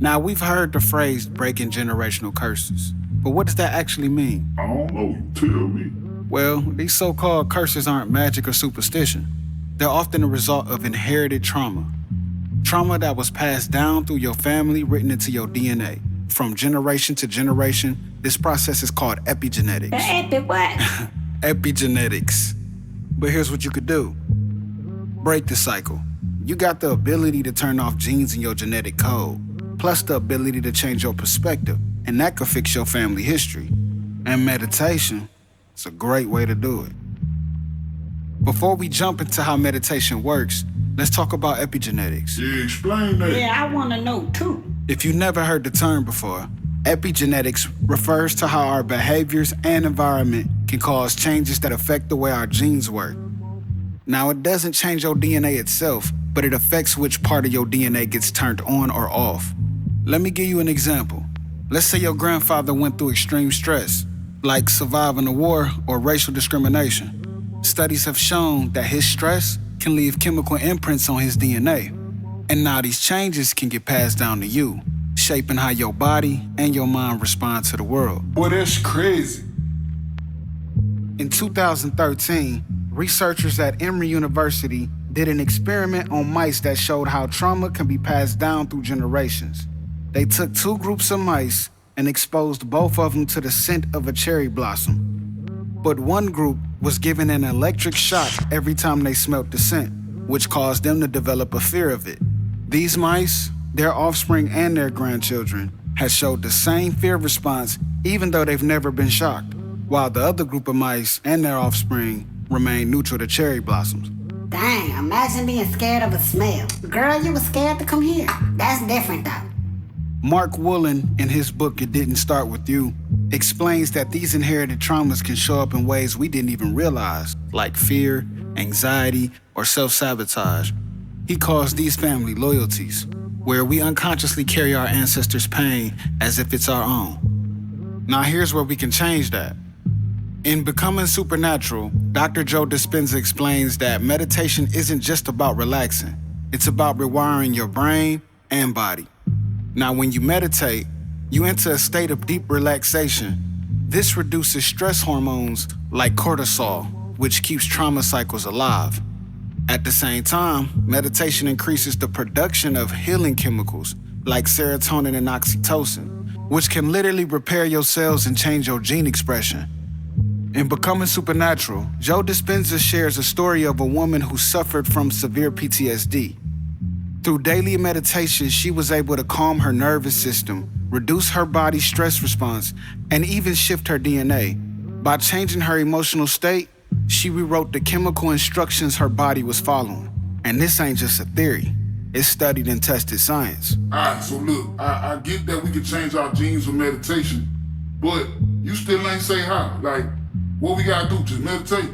Now, we've heard the phrase breaking generational curses, but what does that actually mean? I don't know, you tell me. Well, these so-called curses aren't magic or superstition. They're often a result of inherited trauma. Trauma that was passed down through your family, written into your DNA. From generation to generation, this process is called epigenetics. The epi what? Epigenetics. But here's what you could do. Break the cycle. You got the ability to turn off genes in your genetic code, plus the ability to change your perspective, and that could fix your family history. And meditation, it's a great way to do it. Before we jump into how meditation works, let's talk about epigenetics. Yeah, explain that. Yeah, I want to know too. If you never heard the term before, epigenetics refers to how our behaviors and environment can cause changes that affect the way our genes work. Now, it doesn't change your DNA itself, but it affects which part of your DNA gets turned on or off. Let me give you an example. Let's say your grandfather went through extreme stress, like surviving a war or racial discrimination. Studies have shown that his stress can leave chemical imprints on his DNA. And now these changes can get passed down to you, shaping how your body and your mind respond to the world. Boy, that's crazy. In 2013, researchers at Emory University did an experiment on mice that showed how trauma can be passed down through generations. They took two groups of mice and exposed both of them to the scent of a cherry blossom. But one group was given an electric shock every time they smelt the scent, which caused them to develop a fear of it. These mice, their offspring and their grandchildren, had showed the same fear response even though they've never been shocked, while the other group of mice and their offspring remained neutral to cherry blossoms. Dang, imagine being scared of a smell. Girl, you were scared to come here. That's different though. Mark Wolynn, in his book It Didn't Start With You, explains that these inherited traumas can show up in ways we didn't even realize, like fear, anxiety, or self-sabotage. He calls these family loyalties, where we unconsciously carry our ancestors' pain as if it's our own. Now here's where we can change that. In Becoming Supernatural, Dr. Joe Dispenza explains that meditation isn't just about relaxing. It's about rewiring your brain and body. Now, when you meditate, you enter a state of deep relaxation. This reduces stress hormones like cortisol, which keeps trauma cycles alive. At the same time, meditation increases the production of healing chemicals like serotonin and oxytocin, which can literally repair your cells and change your gene expression. In Becoming Supernatural, Joe Dispenza shares a story of a woman who suffered from severe PTSD. Through daily meditation, she was able to calm her nervous system, reduce her body's stress response, and even shift her DNA. By changing her emotional state, she rewrote the chemical instructions her body was following. And this ain't just a theory. It's studied and tested science. Alright, so look, I get that we can change our genes with meditation, but you still ain't say how. Like, what we gotta do, just meditate?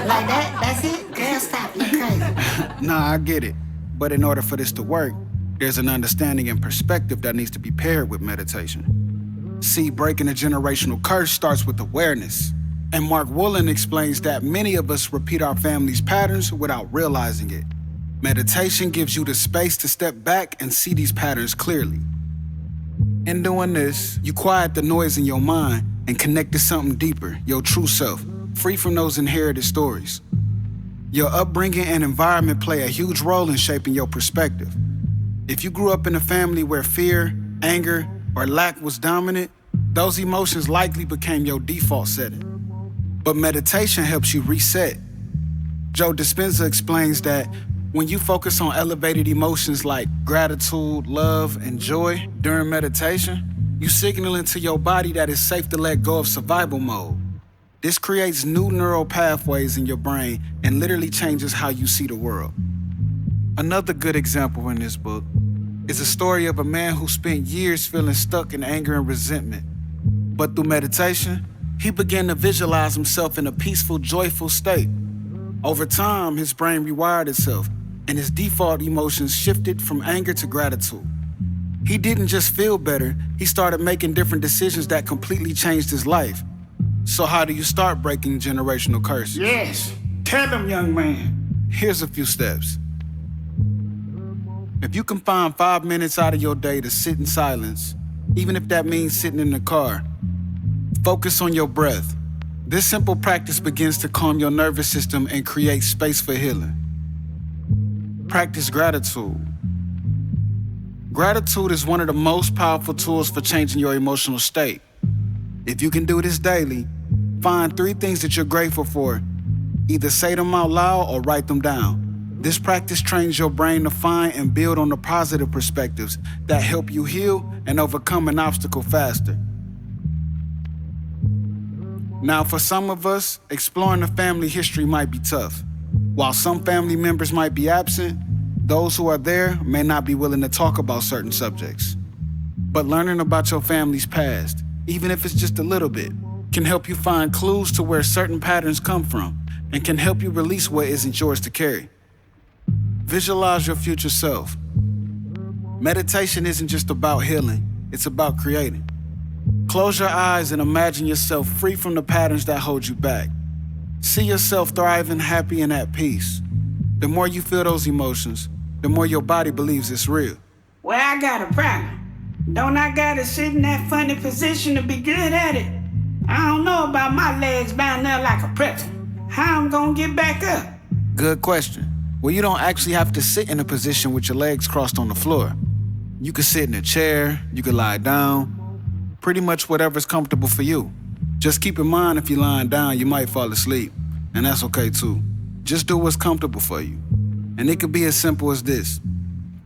Like that? That's it? Girl, stop, you crazy. Nah, I get it. But in order for this to work, there's an understanding and perspective that needs to be paired with meditation. See, breaking a generational curse starts with awareness. And Mark Wolynn explains that many of us repeat our family's patterns without realizing it. Meditation gives you the space to step back and see these patterns clearly. In doing this, you quiet the noise in your mind and connect to something deeper, your true self, free from those inherited stories. Your upbringing and environment play a huge role in shaping your perspective. If you grew up in a family where fear, anger, or lack was dominant, those emotions likely became your default setting. But meditation helps you reset. Joe Dispenza explains that when you focus on elevated emotions like gratitude, love, and joy during meditation, you signal into your body that it's safe to let go of survival mode. This creates new neural pathways in your brain and literally changes how you see the world. Another good example in this book is a story of a man who spent years feeling stuck in anger and resentment. But through meditation, he began to visualize himself in a peaceful, joyful state. Over time, his brain rewired itself, and his default emotions shifted from anger to gratitude. He didn't just feel better, he started making different decisions that completely changed his life. So how do you start breaking generational curses? Yes. Tell them, young man. Here's a few steps. If you can find 5 minutes out of your day to sit in silence, even if that means sitting in the car, focus on your breath. This simple practice begins to calm your nervous system and create space for healing. Practice gratitude. Gratitude is one of the most powerful tools for changing your emotional state. If you can do this daily, find 3 things that you're grateful for. Either say them out loud or write them down. This practice trains your brain to find and build on the positive perspectives that help you heal and overcome an obstacle faster. Now, for some of us, exploring the family history might be tough. While some family members might be absent, those who are there may not be willing to talk about certain subjects. But learning about your family's past, even if it's just a little bit, can help you find clues to where certain patterns come from and can help you release what isn't yours to carry. Visualize your future self. Meditation isn't just about healing, it's about creating. Close your eyes and imagine yourself free from the patterns that hold you back. See yourself thriving, happy, and at peace. The more you feel those emotions, the more your body believes it's real. Well, I got a problem. Don't I gotta sit in that funny position to be good at it? I don't know about my legs bound there like a pretzel. How I'm gonna get back up? Good question. Well, you don't actually have to sit in a position with your legs crossed on the floor. You could sit in a chair, you could lie down, pretty much whatever's comfortable for you. Just keep in mind if you're lying down, you might fall asleep, and that's okay too. Just do what's comfortable for you. And it could be as simple as this.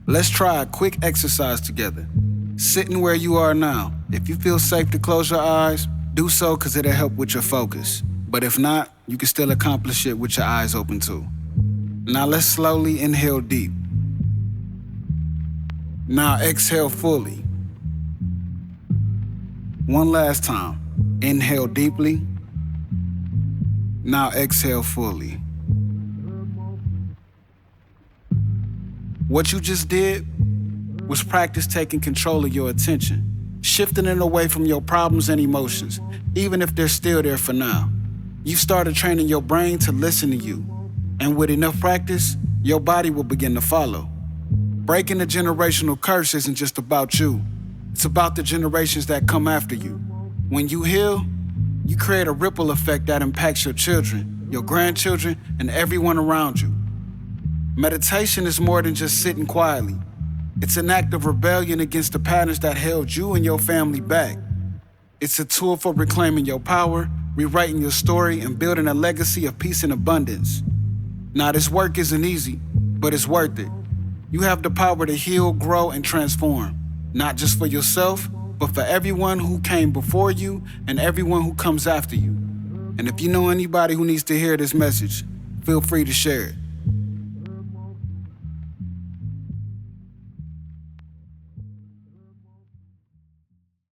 Let's try a quick exercise together. Sitting where you are now. If you feel safe to close your eyes, do so because it'll help with your focus. But if not, you can still accomplish it with your eyes open too. Now let's slowly inhale deep. Now exhale fully. One last time. Inhale deeply. Now exhale fully. What you just did was practice taking control of your attention, shifting it away from your problems and emotions, even if they're still there for now. You've started training your brain to listen to you, and with enough practice, your body will begin to follow. Breaking the generational curse isn't just about you. It's about the generations that come after you. When you heal, you create a ripple effect that impacts your children, your grandchildren, and everyone around you. Meditation is more than just sitting quietly. It's an act of rebellion against the patterns that held you and your family back. It's a tool for reclaiming your power, rewriting your story, and building a legacy of peace and abundance. Now, this work isn't easy, but it's worth it. You have the power to heal, grow, and transform, not just for yourself, but for everyone who came before you and everyone who comes after you. And if you know anybody who needs to hear this message, feel free to share it.